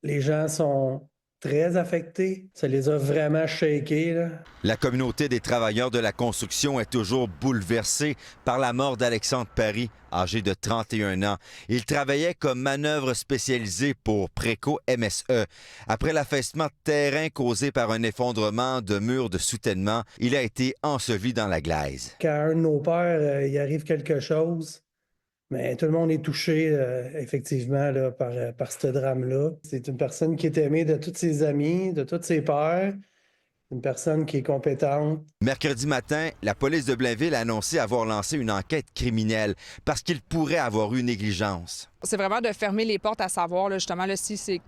Les gens sont très affectés. Ça les a vraiment shakés, là. La communauté des travailleurs de la construction est toujours bouleversée par la mort d'Alexandre Paris, âgé de 31 ans. Il travaillait comme manœuvre spécialisée pour Préco MSE. Après l'affaissement de terrain causé par un effondrement de murs de soutènement, il a été enseveli dans la glaise. Quand à un de nos pères, il arrive quelque chose, mais tout le monde est touché, effectivement, là, par ce drame-là. C'est une personne qui est aimée de tous ses amis, de tous ses pairs, une personne qui est compétente. Mercredi matin, la police de Blainville a annoncé avoir lancé une enquête criminelle parce qu'il pourrait avoir eu négligence. C'est vraiment de fermer les portes à savoir, là, justement, là, si c'est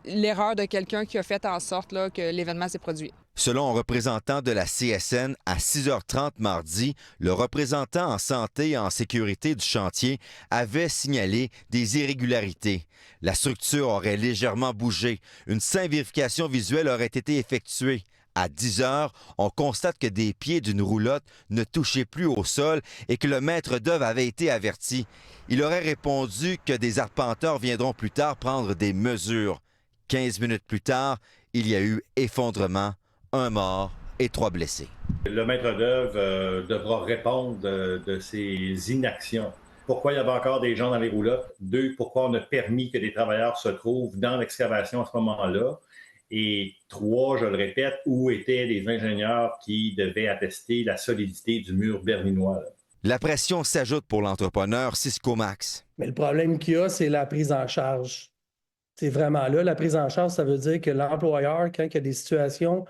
l'erreur de quelqu'un qui a fait en sorte là, que l'événement s'est produit. Selon un représentant de la CSN, à 6h30 mardi, le représentant en santé et en sécurité du chantier avait signalé des irrégularités. La structure aurait légèrement bougé. Une simple vérification visuelle aurait été effectuée. À 10h, on constate que des pieds d'une roulotte ne touchaient plus au sol et que le maître d'œuvre avait été averti. Il aurait répondu que des arpenteurs viendront plus tard prendre des mesures. 15 minutes plus tard, il y a eu effondrement, 1 mort et 3 blessés. Le maître d'œuvre devra répondre de ses inactions. Pourquoi il y avait encore des gens dans les roulottes? 2, pourquoi on a permis que des travailleurs se trouvent dans l'excavation à ce moment-là? Et 3, je le répète, où étaient les ingénieurs qui devaient attester la solidité du mur berlinois? La pression s'ajoute pour l'entrepreneur Cisco Max. Mais le problème qu'il y a, c'est la prise en charge. C'est vraiment là, la prise en charge, ça veut dire que l'employeur, quand il y a des situations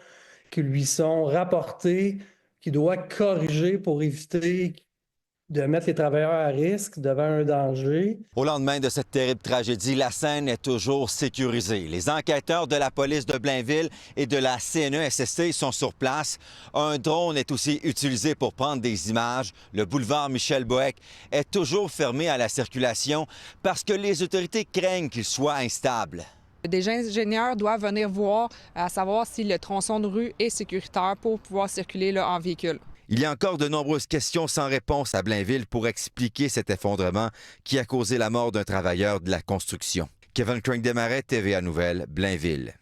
qui lui sont rapportées, qu'il doit corriger pour éviter de mettre les travailleurs à risque devant un danger. Au lendemain de cette terrible tragédie, la scène est toujours sécurisée. Les enquêteurs de la police de Blainville et de la CNESST sont sur place. Un drone est aussi utilisé pour prendre des images. Le boulevard Michel-Boeck est toujours fermé à la circulation parce que les autorités craignent qu'il soit instable. Des ingénieurs doivent venir voir, à savoir si le tronçon de rue est sécuritaire pour pouvoir circuler là, en véhicule. Il y a encore de nombreuses questions sans réponse à Blainville pour expliquer cet effondrement qui a causé la mort d'un travailleur de la construction. Kevin Crank Desmarais, TVA Nouvelles, Blainville.